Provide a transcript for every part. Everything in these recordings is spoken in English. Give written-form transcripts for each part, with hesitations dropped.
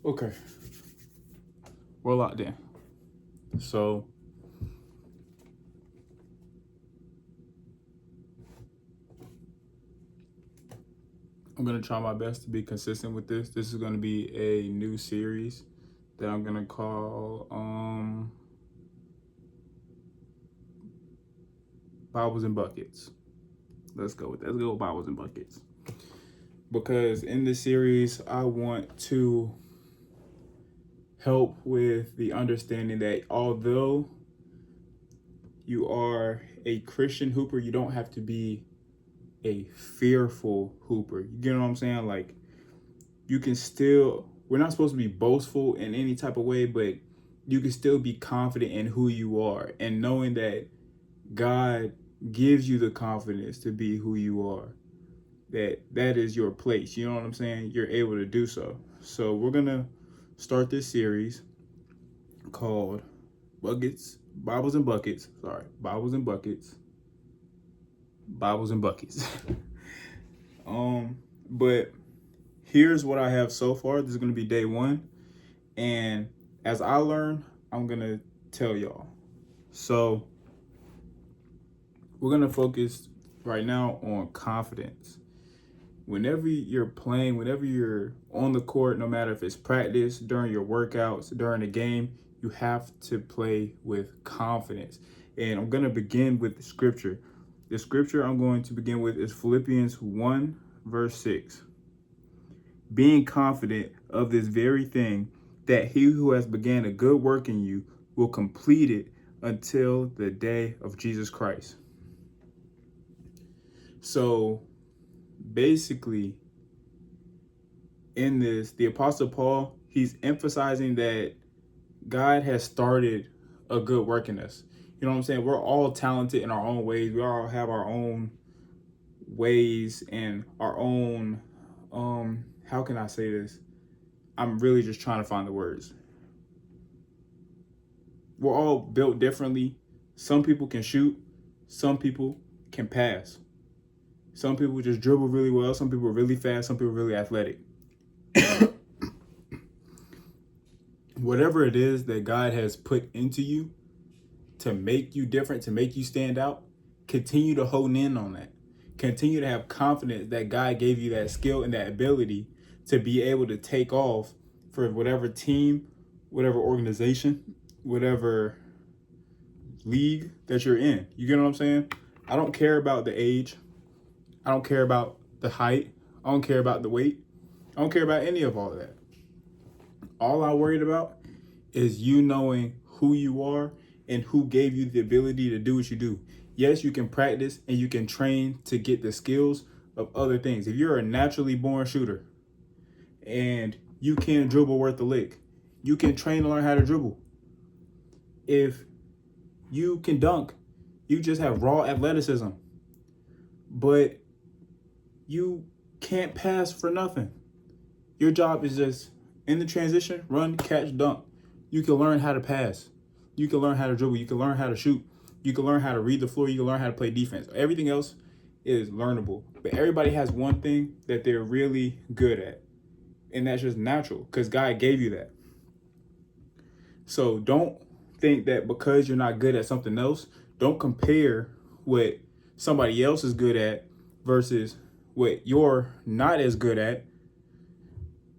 Okay, we're locked in. So I'm gonna try my best to be consistent with this. This is gonna be a new series that I'm gonna call Bibles and Buckets. Let's go with that. Let's go with Bibles and Buckets. Because in this series, I want to help with the understanding that although you are a Christian hooper, you don't have to be a fearful hooper. You get what I'm saying? Like, you can still, we're not supposed to be boastful in any type of way, but you can still be confident in who you are and knowing that God gives you the confidence to be who you are, that is your place. You know what I'm saying? You're able to do so. So we're going to start this series called Bibles and Buckets. But here's what I have so far. This is going to be day 1. And as I learn, I'm going to tell y'all. So we're going to focus right now on confidence. Whenever you're playing, whenever you're on the court, no matter if it's practice, during your workouts, during the game, you have to play with confidence. And I'm going to begin with the scripture. The scripture I'm going to begin with is Philippians 1, verse 6. Being confident of this very thing, that he who has began a good work in you will complete it until the day of Jesus Christ. So basically, in this, the Apostle Paul, he's emphasizing that God has started a good work in us. You know what I'm saying? We're all talented in our own ways. We all have our own ways and our own, how can I say this? I'm really just trying to find the words. We're all built differently. Some people can shoot. Some people can pass. Some people just dribble really well. Some people are really fast. Some people are really athletic. Whatever it is that God has put into you to make you different, to make you stand out, continue to hone in on that. Continue to have confidence that God gave you that skill and that ability to be able to take off for whatever team, whatever organization, whatever league that you're in. You get what I'm saying? I don't care about the age. I don't care about the height. I don't care about the weight. I don't care about any of all of that. All I'm worried about is you knowing who you are and who gave you the ability to do what you do. Yes, you can practice and you can train to get the skills of other things. If you're a naturally born shooter and you can dribble worth a lick, you can train to learn how to dribble. If you can dunk, you just have raw athleticism, but you can't pass for nothing. Your job is just in the transition, run, catch, dunk. You can learn how to pass. You can learn how to dribble. You can learn how to shoot. You can learn how to read the floor. You can learn how to play defense. Everything else is learnable. But everybody has one thing that they're really good at. And that's just natural because God gave you that. So don't think that because you're not good at something else, don't compare what somebody else is good at versus what you're not as good at.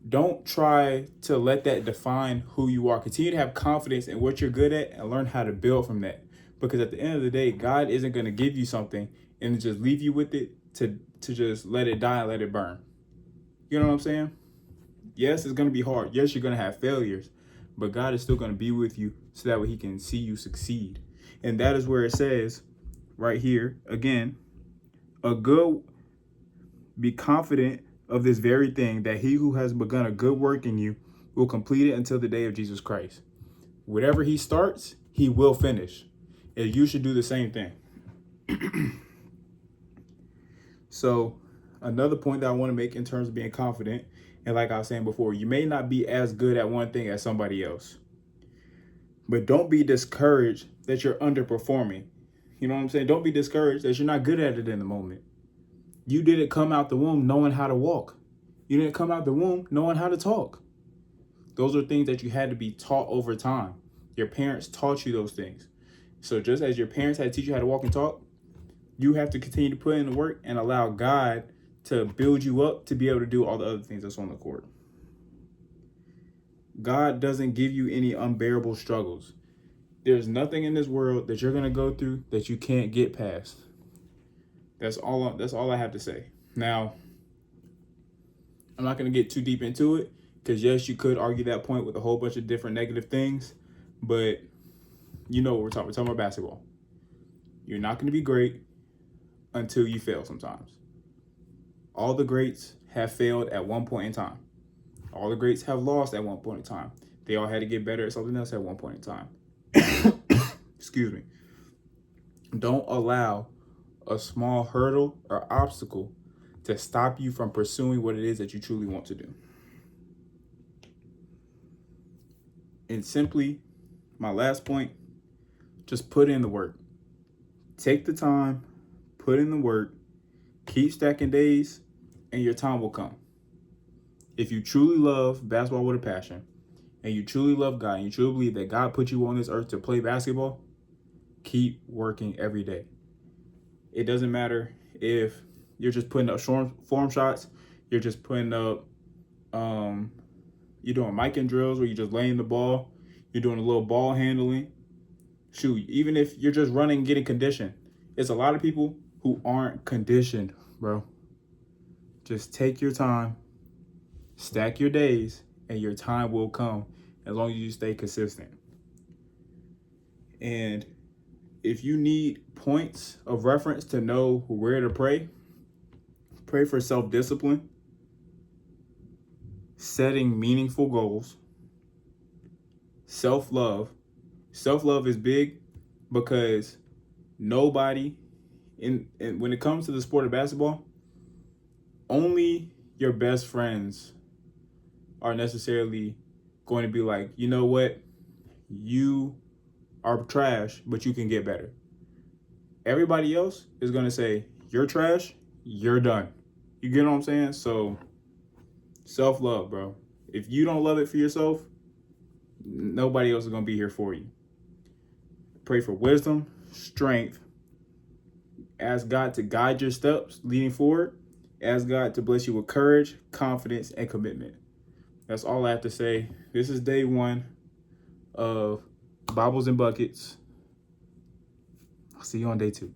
Don't try to let that define who you are. Continue to have confidence in what you're good at and learn how to build from that. Because at the end of the day, God isn't going to give you something and just leave you with it to just let it die and let it burn. You know what I'm saying? Yes, it's going to be hard. Yes, you're going to have failures. But God is still going to be with you so that way he can see you succeed. And that is where it says right here, again, be confident of this very thing, that he who has begun a good work in you will complete it until the day of Jesus Christ. Whatever he starts, he will finish. And you should do the same thing. So another point that I want to make in terms of being confident, and like I was saying before, you may not be as good at one thing as somebody else. But don't be discouraged that you're underperforming. You know what I'm saying? Don't be discouraged that you're not good at it in the moment. You didn't come out the womb knowing how to walk. You didn't come out the womb knowing how to talk. Those are things that you had to be taught over time. Your parents taught you those things. So just as your parents had to teach you how to walk and talk, you have to continue to put in the work and allow God to build you up to be able to do all the other things that's on the court. God doesn't give you any unbearable struggles. There's nothing in this world that you're going to go through that you can't get past. That's all I have to say. Now, I'm not going to get too deep into it because, yes, you could argue that point with a whole bunch of different negative things, but you know what we're talking. We're talking about basketball. You're not going to be great until you fail sometimes. All the greats have failed at one point in time. All the greats have lost at one point in time. They all had to get better at something else at one point in time. Excuse me. Don't allow a small hurdle or obstacle to stop you from pursuing what it is that you truly want to do. And simply, my last point, just put in the work. Take the time, put in the work, keep stacking days, and your time will come. If you truly love basketball with a passion, and you truly love God, and you truly believe that God put you on this earth to play basketball, keep working every day. It doesn't matter if you're just putting up form shots, you're just putting up, you're doing mic and drills where you're just laying the ball, you're doing a little ball handling. Shoot, even if you're just running, getting conditioned. It's a lot of people who aren't conditioned, bro. Just take your time, stack your days, and your time will come as long as you stay consistent. And if you need points of reference to know where to pray for self-discipline, setting meaningful goals, self-love. Self-love is big because nobody, when it comes to the sport of basketball, only your best friends are necessarily going to be like, you know what, you are trash, but you can get better. Everybody else is going to say, you're trash, you're done. You get what I'm saying? So self-love, bro. If you don't love it for yourself, nobody else is going to be here for you. Pray for wisdom, strength. Ask God to guide your steps leading forward. Ask God to bless you with courage, confidence, and commitment. That's all I have to say. This is day 1 of Bibles and Buckets. I'll see you on day 2.